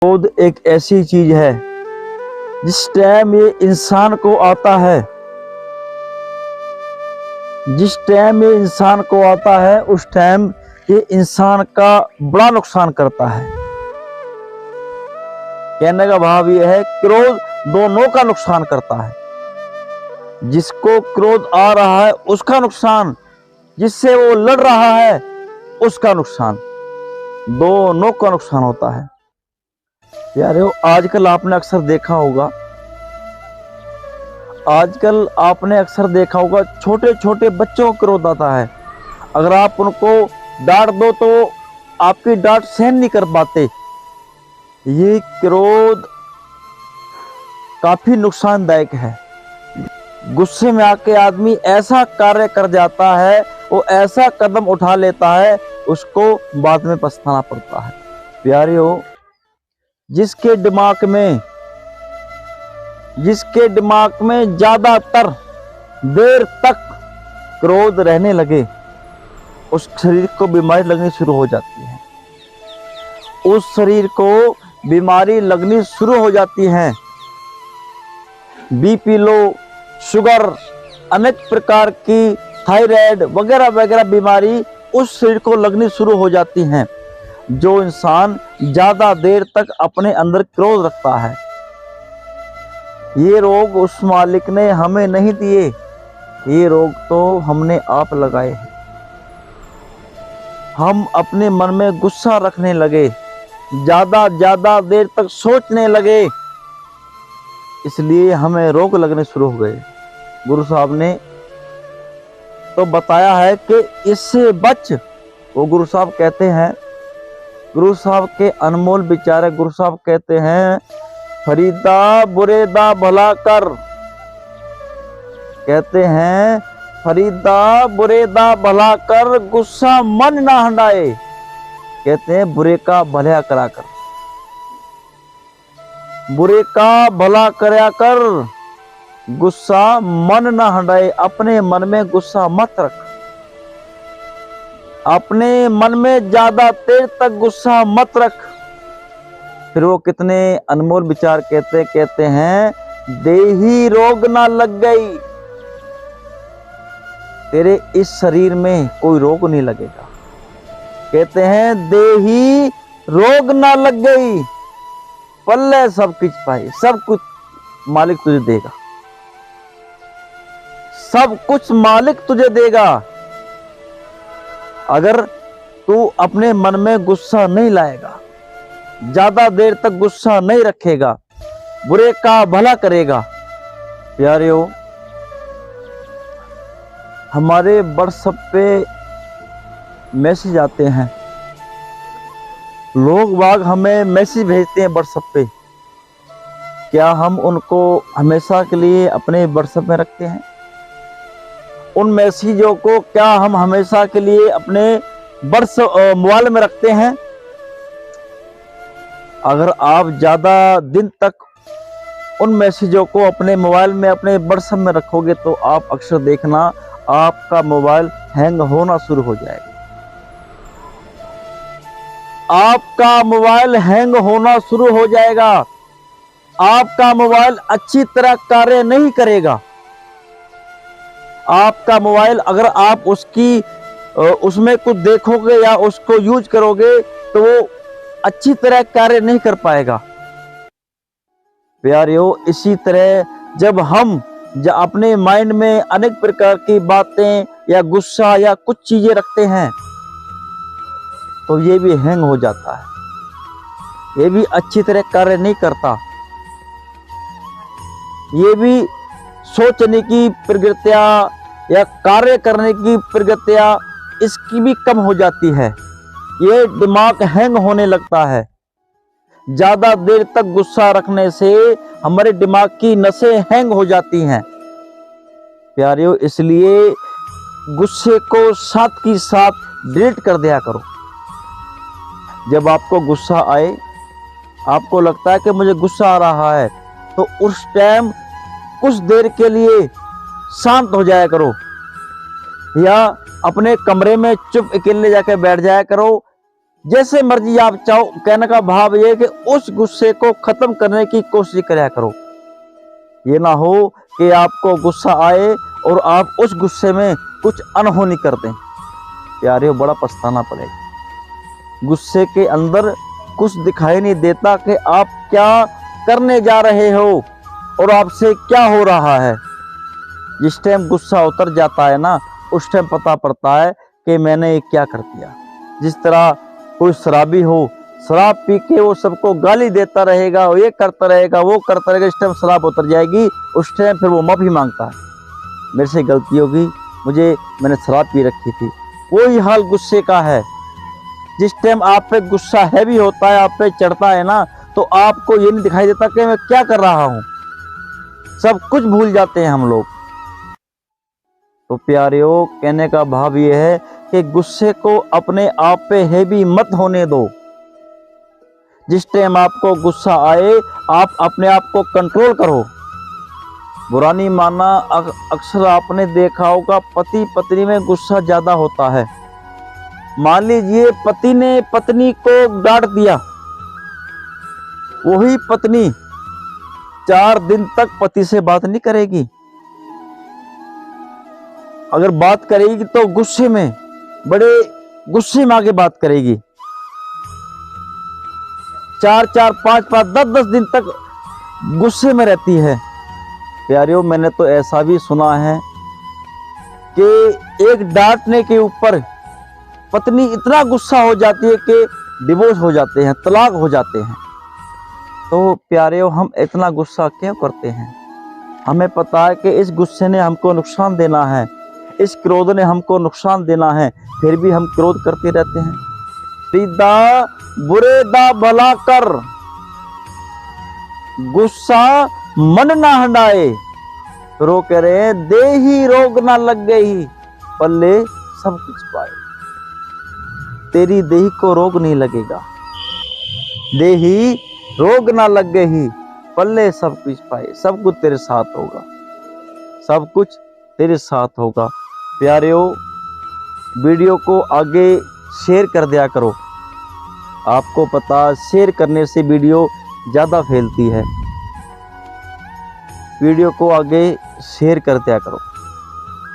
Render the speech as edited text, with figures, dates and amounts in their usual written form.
क्रोध एक ऐसी चीज है जिस टाइम ये इंसान को आता है, जिस टाइम ये इंसान को आता है उस टाइम ये इंसान का बड़ा नुकसान करता है। कहने का भाव ये है, क्रोध दोनों का नुकसान करता है। जिसको क्रोध आ रहा है उसका नुकसान, जिससे वो लड़ रहा है उसका नुकसान, दोनों का नुकसान होता है। यारो आजकल आपने अक्सर देखा होगा, छोटे छोटे बच्चों को क्रोध आता है। अगर आप उनको डांट दो तो आपकी डांट सहन नहीं कर पाते। ये क्रोध काफी नुकसानदायक है। गुस्से में आके आदमी ऐसा कार्य कर जाता है, वो ऐसा कदम उठा लेता है, उसको बाद में पछताना पड़ता है। प्यारियों, जिसके दिमाग में ज्यादातर देर तक क्रोध रहने लगे, उस शरीर को बीमारी लगनी शुरू हो जाती है। उस शरीर को बीमारी लगनी शुरू हो जाती है। बीपी लो, शुगर, अनेक प्रकार की थायराइड वगैरह वगैरह बीमारी उस शरीर को लगनी शुरू हो जाती हैं। जो इंसान ज्यादा देर तक अपने अंदर क्रोध रखता है, ये रोग उस मालिक ने हमें नहीं दिए, ये रोग तो हमने आप लगाए हैं। हम अपने मन में गुस्सा रखने लगे, ज्यादा देर तक सोचने लगे, इसलिए हमें रोग लगने शुरू हो गए। गुरु साहब ने तो बताया है कि इससे बच। वो गुरु साहब कहते हैं, गुरु साहब के अनमोल विचार है। गुरु साहब कहते हैं, फरीदा बुरेदा भला कर। कहते हैं, फरीदा बुरेदा भला कर, गुस्सा मन ना हंडाए। कहते हैं, बुरे का भला करा कर, बुरे का भला करया कर, गुस्सा मन ना हंडाए। अपने मन में गुस्सा मत रख, अपने मन में ज्यादा देर तक गुस्सा मत रख। फिर वो कितने अनमोल विचार कहते हैं, देही रोग ना लग गई। तेरे इस शरीर में कोई रोग नहीं लगेगा। कहते हैं, देही रोग ना लग गई, पल्ले सब कुछ पाए। सब कुछ मालिक तुझे देगा, सब कुछ मालिक तुझे देगा। अगर तू अपने मन में गुस्सा नहीं लाएगा, ज्यादा देर तक गुस्सा नहीं रखेगा, बुरे का भला करेगा। प्यारियों, हमारे व्हाट्सएप पे मैसेज आते हैं, लोग बाग हमें मैसेज भेजते हैं व्हाट्सएप पे। क्या हम उनको हमेशा के लिए अपने व्हाट्सएप में रखते हैं? उन मैसेजों को क्या हम हमेशा के लिए अपने मोबाइल में रखते हैं? अगर आप ज्यादा दिन तक उन मैसेजों को अपने मोबाइल में, अपने व्हाट्सएप में रखोगे तो आप अक्सर देखना, आपका मोबाइल हैंग होना शुरू हो जाएगा। आपका मोबाइल हैंग होना शुरू हो जाएगा। आपका मोबाइल अच्छी तरह कार्य नहीं करेगा। आपका मोबाइल, अगर आप उसमें कुछ देखोगे या उसको यूज करोगे तो वो अच्छी तरह कार्य नहीं कर पाएगा। प्यारियों, इसी तरह जब हम अपने माइंड में अनेक प्रकार की बातें या गुस्सा या कुछ चीजें रखते हैं तो ये भी हैंग हो जाता है, ये भी अच्छी तरह कार्य नहीं करता। ये भी सोचने की प्रवृत्तियां या कार्य करने की प्रवृत्तियां इसकी भी कम हो जाती है। ये दिमाग हैंग होने लगता है। ज्यादा देर तक गुस्सा रखने से हमारे दिमाग की नसें हैंग हो जाती हैं। प्यारियों, इसलिए गुस्से को साथ की साथ डिलीट कर दिया करो। जब आपको गुस्सा आए, आपको लगता है कि मुझे गुस्सा आ रहा है, तो उस टाइम कुछ देर के लिए शांत हो जाया करो, या अपने कमरे में चुप अकेले जाकर बैठ जाया करो, जैसे मर्जी आप चाहो। कहने का भाव ये कि उस गुस्से को खत्म करने की कोशिश करया करो। ये ना हो कि आपको गुस्सा आए और आप उस गुस्से में कुछ अनहोनी कर दें। प्यारे, बड़ा पछताना पड़ेगा। गुस्से के अंदर कुछ दिखाई नहीं देता कि आप क्या करने जा रहे हो और आपसे क्या हो रहा है। जिस टाइम गुस्सा उतर जाता है ना, उस टाइम पता पड़ता है कि मैंने ये क्या कर दिया। जिस तरह कोई शराबी हो, शराब पी के वो सबको गाली देता रहेगा, ये करता रहेगा, वो करता रहेगा। इस टाइम शराब उतर जाएगी, उस टाइम फिर वो माफी मांगता है, मेरे से गलती होगी, मैंने शराब पी रखी थी। वही हाल गुस्से का है। जिस टाइम आप पे गुस्सा हैवी होता है, आप पे चढ़ता है ना, तो आपको ये नहीं दिखाई देता कि मैं क्या कर रहा हूं। सब कुछ भूल जाते हैं हम लोग। तो प्यारियों, कहने का भाव ये है कि गुस्से को अपने आप पे हैवी मत होने दो। जिस टाइम आपको गुस्सा आए, आप अपने आप को कंट्रोल करो। बुरा नहीं मानना, अक्सर आपने देखा होगा पति पत्नी में गुस्सा ज्यादा होता है। मान लीजिए पति ने पत्नी को डांट दिया, वही पत्नी 4 दिन तक पति से बात नहीं करेगी। अगर बात करेगी तो गुस्से में, बड़े गुस्से में आके बात करेगी। 4-4, 5-5, 10-10 दिन तक गुस्से में रहती है। प्यारियों, मैंने तो ऐसा भी सुना है कि एक डांटने के ऊपर पत्नी इतना गुस्सा हो जाती है कि डिवोर्स हो जाते हैं, तलाक हो जाते हैं। तो प्यारियों, हम इतना गुस्सा क्यों करते हैं? हमें पता है कि इस गुस्से ने हमको नुकसान देना है, इस क्रोध ने हमको नुकसान देना है, फिर भी हम क्रोध करते रहते हैं। सीधा बुरे दा भला कर, गुस्सा मन ना हंडाए। रो कह रहे हैं, दे ही रोग ना लग गई, पल्ले सब कुछ पाए। तेरी देही को रोग नहीं लगेगा, देही रोग ना लग गई, पल्ले सब कुछ पाए। सब कुछ तेरे साथ होगा, सब कुछ तेरे साथ होगा। प्यारियों, वीडियो को आगे शेयर कर दिया करो। आपको पता, शेयर करने से वीडियो ज़्यादा फैलती है। वीडियो को आगे शेयर कर दिया करो।